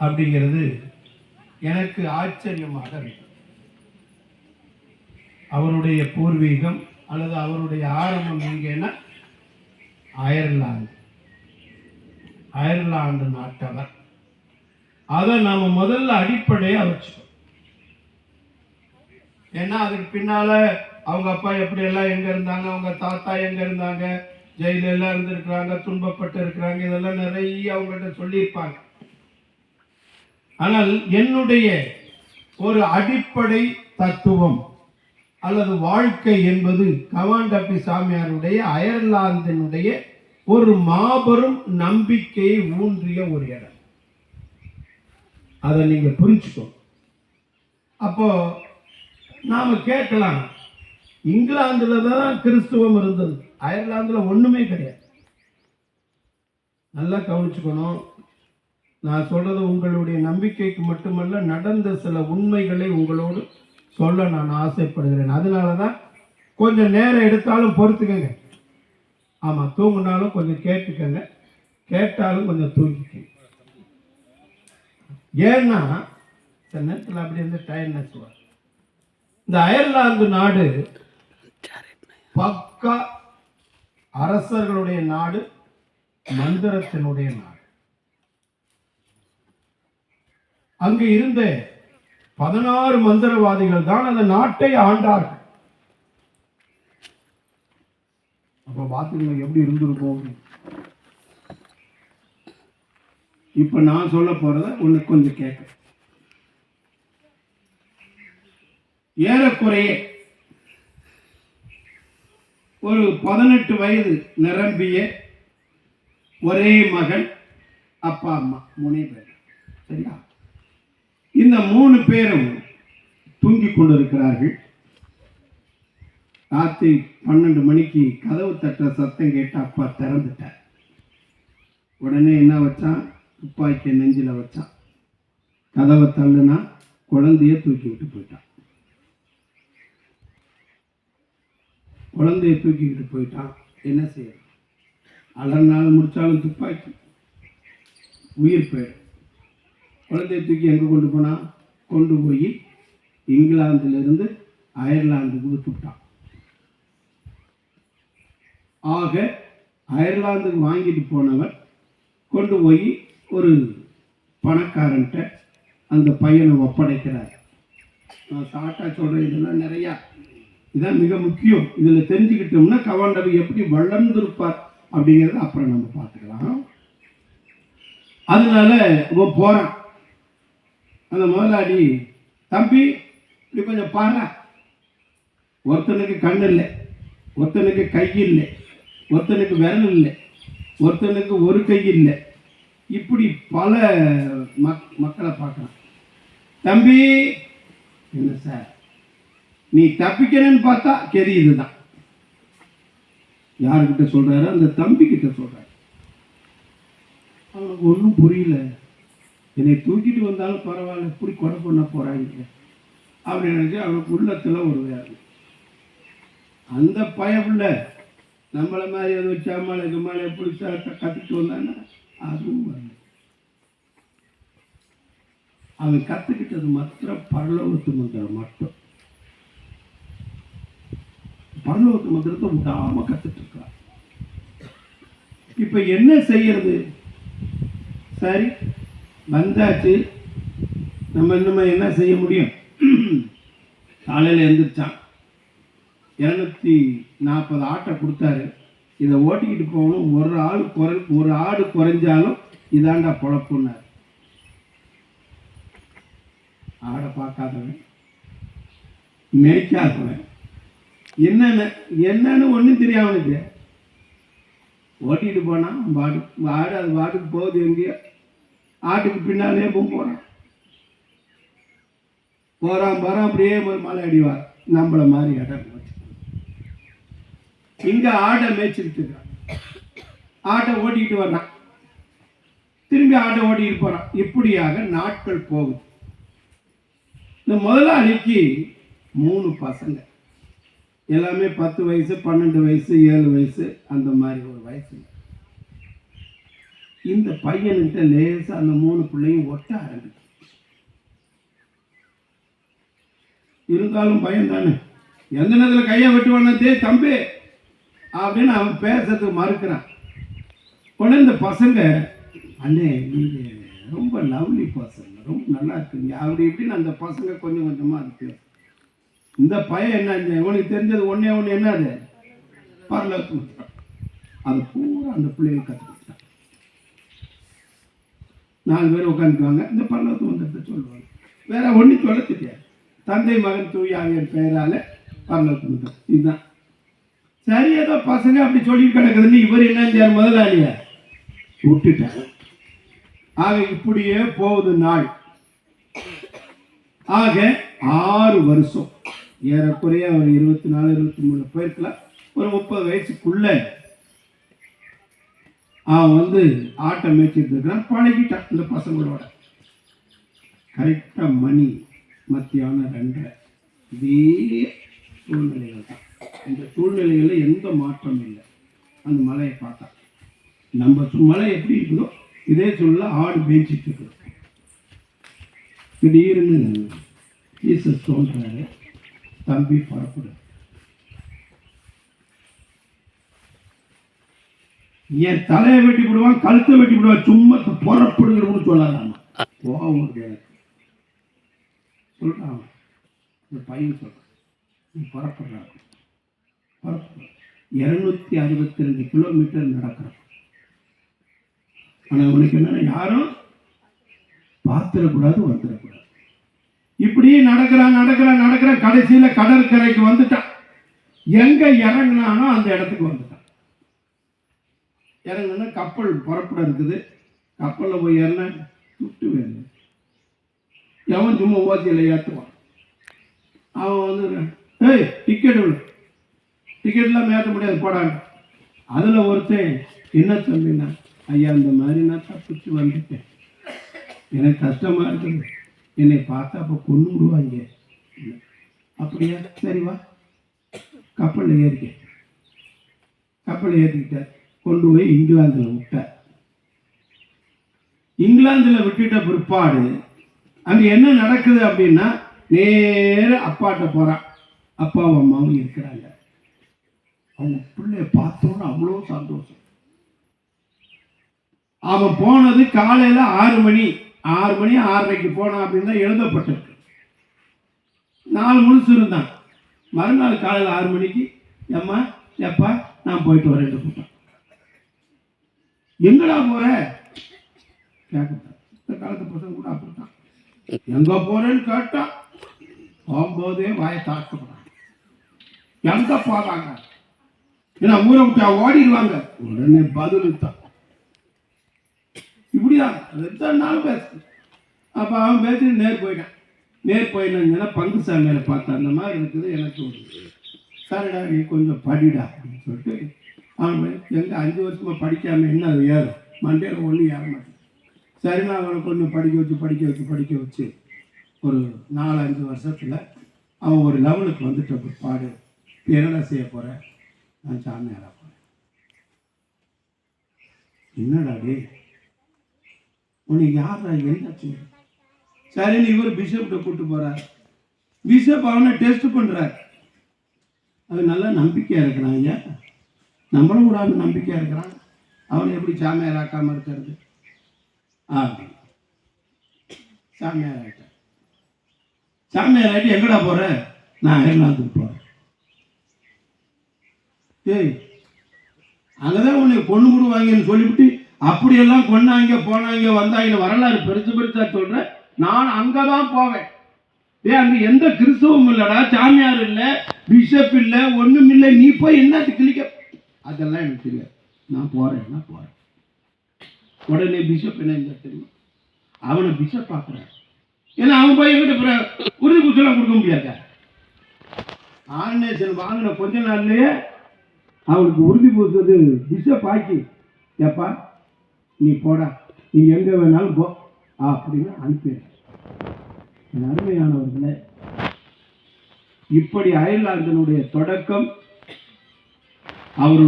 அப்படிங்கிறது எனக்கு ஆச்சரியமாக இருக்கு. அவருடைய பூர்வீகம் அல்லது அவருடைய ஆரம்பம் எங்கன்னா அயர்லாந்து நாட்டவர். அதை நாம முதல்ல அடிப்படையாக வச்சுக்கோம். ஏன்னா அதுக்கு பின்னால அவங்க அப்பா எப்படி எல்லாம் எங்க இருந்தாங்க, அவங்க தாத்தா எங்க இருந்தாங்க, ஜெயில எல்லாம் இருந்திருக்கிறாங்க, துன்பப்பட்டு இருக்கிறாங்க, இதெல்லாம் நிறைய அவங்கள்ட்ட சொல்லியிருப்பாங்க. ஆனால் என்னுடைய ஒரு அடிப்படை தத்துவம் அல்லது வாழ்க்கை என்பது கவாண்டப்பி சாமியாருடைய அயர்லாந்தினுடைய ஒரு மாபெரும் நம்பிக்கையை ஊன்றிய ஒரு இடம். அதை நீங்க புரிஞ்சுக்கோ. அப்போ நாம கேட்கலாம், இங்கிலாந்துல தான் கிறிஸ்துவம் இருந்தது, அயர்லாந்துல ஒண்ணுமே கிடையாது. நல்லா கவனிச்சுக்கணும். நான் சொல்றது உங்களுடைய நம்பிக்கைக்கு மட்டுமல்ல, நடந்த சில உண்மைகளை உங்களோடு சொல்ல நான் ஆசைப்படுகிறேன். அதனாலதான் கொஞ்சம் நேரம் எடுத்தாலும் பொறுத்துக்கங்க. ஆமா, தூங்கினாலும் கொஞ்சம் கேட்டுக்கங்க, கேட்டாலும் கொஞ்சம் தூங்கிக்கங்க. ஏன்னா சில நேரத்தில் அப்படி இருந்து டயர்னஸ் வரும். இந்த அயர்லாந்து நாடு பக்கா அரசர்களுடைய நாடு, மந்திரத்தினுடைய நாடு. அங்கு இருந்த 16 மந்திரவாதிகள் தான் அந்த நாட்டை ஆண்டார்கள். அப்ப பாத்துக்கங்க எப்படி இருந்திருக்கும். இப்ப நான் சொல்ல போறத உனக்கு கொஞ்சம் கேட்க. ஏறக்குறைய ஒரு 18 வயது நிரம்பிய ஒரே மகன், அப்பா அம்மா 3 பேர். சரியா? இந்த 3 பேரும் தூங்கிக் கொண்டிருக்கிறார்கள். ராத்திரி 12 மணிக்கு கதவு தட்டுற சத்தம் கேட்டு அப்பா திறந்துட்டார். உடனே என்ன வச்சான், துப்பாக்கிய நெஞ்சில வச்சான். கதவை தள்ளுனா குழந்தைய தூக்கி விட்டு போயிட்டான். குழந்தைய தூக்கிக்கிட்டு போயிட்டான். என்ன செய்ய, அலர்னாலும் முடிச்சாலும் துப்பாக்கி உயிர் போயிடும். குழந்தைய தூக்கி எங்கே கொண்டு போனா, கொண்டு போய் இங்கிலாந்திலிருந்து அயர்லாந்துக்கு விட்டுவிட்டான். ஆக அயர்லாந்துக்கு வாங்கிட்டு போனவர் கொண்டு போய் ஒரு பணக்காரன்ட்ட அந்த பையனை ஒப்படைக்கிறார். நான் ஷார்ட்டா சொல்றேன், இதெல்லாம் நிறையா, இதான் மிக முக்கியம். இதில் தெரிஞ்சுக்கிட்டோம்னா கவாண்டவி எப்படி வளர்ந்திருப்பார் அப்படிங்கிறத அப்புறம் நம்ம பார்த்துக்கலாம். அதனால இவன் போறான். அந்த முதலாளி, தம்பி இப்படி கொஞ்சம் பாரு, ஒருத்தனுக்கு கண் இல்லை, ஒருத்தனுக்கு கை இல்லை, ஒருத்தனுக்கு விரல் இல்லை, ஒருத்தனுக்கு ஒரு கை இல்லை, இப்படி பல மக்களை பார்க்கலாம். தம்பி, என்ன சார் நீ தப்பிக்கிறேன்னு பார்த்தா கெரி இதுதான். யாருக்கிட்ட சொல்றாரு, அந்த தம்பி கிட்ட சொல்றாரு. அவனுக்கு ஒன்றும் புரியல. என்னை தூக்கிட்டு வந்தாலும் பரவாயில்ல, இப்படி கொலை பண்ண போறாங்க அப்படின்னு நினைச்சு அவனுக்கு உள்ளத்துல ஒரு வேலை. அந்த பயப்புள்ள நம்மளை மாதிரி அதை வச்சு அம்மாளுக்கு மேலே எப்படி கற்றுட்டு வந்தான்னா அதுவும் வரல. அவன் கற்றுக்கிட்டது மாத்திரம் பரலோகத்து மந்திரம் மட்டும். பரலோகத்து மந்திரத்தை விடாம கத்துட்டு இருக்கான். இப்ப என்ன செய்யறது? சரி, வந்தாச்சு, நம்ம இன்னுமே என்ன செய்ய முடியும்? காலையில் எழுந்திரிச்சான், 240 ஆட்டை கொடுத்தாரு. இதை ஓட்டிக்கிட்டு போகணும், ஒரு ஆடு குறைஞ்சாலும் இதாண்டா பொழப்புன்னார். ஆடை பார்க்காதவன், மேய்க்காதவன், என்னன்னு ஒன்றும் தெரியும் அவனுக்கு. ஓட்டிட்டு போனா ஆடு அது வாட்டுக்கு போகுது, எங்கேயோ ஆட்டுக்கு பின்னாலே போறான் அப்படியே மலை அடிவார். நம்மள மாதிரி இடம் இங்க ஆட்டை மேய்ச்சிட்டு இருக்கான், ஆட்டை ஓட்டிக்கிட்டு வர்றான், திரும்பி ஆட்டை ஓட்டிக்கிட்டு போறான். இப்படியாக நாட்கள் போகுது. இந்த முதலாளிக்கு 3 பசங்க, எல்லாமே 10 வயசு, 12 வயசு, 7 வயசு, அந்த மாதிரி ஒரு வயசு. இந்த பையன்கிட்ட லேசா அந்த 3 பிள்ளையும் ஒட்ட ஆரம்பிச்சு. இருந்தாலும் பையன் தானே, எந்த நேரத்தில் கையை வெட்டுவானே தம்பி அப்படின்னு அவன் பேசுறதுக்கு மறுக்கிறான். உடனே இந்த பசங்க, அண்ணே நீங்க ரொம்ப லவ்லி பசங்க, ரொம்ப நல்லா இருக்குங்க அப்படி இப்படின்னு அந்த பசங்க கொஞ்சம் கொஞ்சமா இருக்கு. இந்த பையன் என்ன, இவனுக்கு தெரிஞ்சது ஒன்னே ஒன்று, என்னது பரலோகத்து. அது பூரா அந்த பிள்ளைகள் கற்றுக்கிட்டான். 4 பேர் உட்காந்துக்குவாங்க, இந்த பரலோகத்து வந்துட்டு சொல்லுவாங்க. வேற ஒன்றும் சொல்ல தெரியாது. தந்தை மகன் தூய ஆவியின் பெயரால பரலோகத்து. இதுதான் சரி. ஏதோ பசங்க அப்படி சொல்லி கிடக்குதுன்னு இவர் என்ன முதலாளிய விட்டுட்டார். ஆக இப்படியே போகுது நாள். ஆக 6 வருஷம் ஏறக்குறைய ஒரு 24 23 போயிருக்கலாம். ஒரு 30 வயசுக்குள்ள அவன் ஆட்டம் மேய்ச்சிட்டு இருக்கிறான். பழகிட்டான் இந்த பசங்களோட. கரெக்டா மணி மத்தியானம் 2:30. இதே சூழ்நிலைகள் தான். இந்த சூழ்நிலைகளில் எந்த மாற்றம் இல்லை. அந்த மலையை பார்த்தா நம்ம மலை எப்படி இருக்குதோ இதே சூழ்நிலை ஆடு மேய்ச்சிட்டு இருக்கிறோம். திடீர்னு ஜீசஸ் தோன்றாரு, தம்பி பரப்புடு, என் தலையை வெட்டி விடுவான், கழுத்தை வெட்டி விடுவான், சும்மா புறப்படுகிறோம்னு சொல்லாதாமா. கோவம் சொல்றான். இந்த பையன் சொல்றான், புறப்படுறாங்க. 262 கிலோமீட்டர் நடக்கிறான். ஆனா அவனுக்கு என்னன்னா யாரும் பார்த்துடக்கூடாது, வந்துடக்கூடாது. இப்படி நடக்கிறான். கடைசியில கடற்கரைக்கு வந்துட்டான். எங்க இறங்கினானோ அந்த இடத்துக்கு வந்துட்டான். இறங்கினா கப்பல் புறப்பட இருக்குது. கப்பல்ல போய் இறங்க துட்டு வேணும். எவன் சும்மா ஓசியில ஏற்றுவான். அவன் ஏய் டிக்கெட்லாம் ஏற்ற முடியாது போடாங்க. அதில் ஒருத்தன் என்ன சொல்லினா, ஐயா இந்த மாதிரி நான் தப்பிச்சு வந்துட்டேன், எனக்கு கஷ்டமாக இருக்குது, என்னை பார்த்தா அப்போ கொண்டு விடுவாங்க. அப்படியா, சரி வா, கப்பலில் ஏற்றிக்கிட்டார். கொண்டு போய் இங்கிலாந்தில் விட்டார். இங்கிலாந்தில் விட்டுட்ட பிற்பாடு அங்கே என்ன நடக்குது அப்படின்னா, நேர அப்பாட்ட போகிறான். அப்பாவும் அம்மாவும் இருக்கிறாங்க. அவங்க பிள்ளைய பார்த்தோன்னு அவ்வளோ சந்தோஷம். அவன் போனது காலையில் 6 மணி 6:30க்கு போனான் அப்படின்னு தான் எழுதப்பட்டிருக்கு. 4 முழுசு இருந்தான். மறுநாள் காலையில் 6 மணிக்கு எம்மா எப்பா நான் போயிட்டு வரேன் கூப்பிட்டான். எங்கடா போற கேட்கட்டான். இந்த காலத்து பசங்க கூட அப்படித்தான். எங்க போறேன்னு கேட்டா போகும்போதே வாயை தாக்கப்படுறாங்க. எங்க போறாங்க, ஏன்னா ஊரை விட்டா ஓடிடுவாங்க. உடனே பதில் தான். இப்படிதான் 2 நாள் பேச. அப்ப அவன் பேசிட்டு நேர் போயிட்டான்னா பங்கு சாமியாரை பார்த்தா அந்த மாதிரி இருக்குது. எனக்கு சரிடா நீ கொஞ்சம் படிடா அப்படின்னு சொல்லிட்டு அவன் எங்க 5 வருஷமா படிக்காம என்ன அது ஏறும் மண்டையில் ஒன்றும் ஏற மாட்டேன். சரி நான் அவனை கொஞ்சம் படிக்க வச்சு ஒரு 4-5 வருஷத்துல அவன் ஒரு லெவலுக்கு வந்துட்ட பிற்பாடு என்னடா செய்ய போறேன், நான் சாமியாரா போறேன். என்னடா டே உனக்கு யாரா என்ன செய்ய? சரின்னு இவர் பிஷப்கிட்ட கூப்பிட்டு போறார். பிஷப் அவனை டெஸ்ட் பண்றார். அது நல்லா நம்பிக்கையா இருக்கிறான். ஐயா நம்மளும் கூட அவன் நம்பிக்கையா இருக்கிறான், அவனை எப்படி சாமியார் ஆக்காம இருக்கிறது அப்படின்னு சாமியார் ஆகிட்டான். சாமியார் ஆகிட்டு எங்கடா போற? நான் அயர்லாந்துக்கு போறேன். ஏய் அங்கதான் உன்னை பொண்ணு கொடுவாங்கன்னு சொல்லிவிட்டு அப்படியெல்லாம் கொண்டாங்க போனாங்க வந்தாங்க வரலாறு பெருசா சொல்ற. நான் அங்கதான் போவேன். அங்க எந்த கிறிஸ்தவம் இல்லடா, சாமியார் இல்லை, பிஷப் இல்லை, ஒண்ணும் இல்லை, நீ போய் என்னது கிளிக்க? அதெல்லாம் எனக்கு தெரியாது, நான் போறேன். உடனே பிஷப் என்ன தெரியும், அவனை பிஷப் பார்க்குறான். ஏன்னா அவன் போய் எங்கிட்ட உறுதி பூச்செல்லாம் கொடுக்க முடியாது. ஆர்டினேஷன் வாங்கின கொஞ்ச நாள்லயே அவனுக்கு உறுதி பூசது பிஷப் ஆக்கி, ஏப்பா நீ போடா, நீ எங்க வேணாலும் போ அப்படின்னு அனுப்பிடு. அருமையானவர்களே, இப்படி அயர்லாந்தினுடைய தொடக்கம் அவர்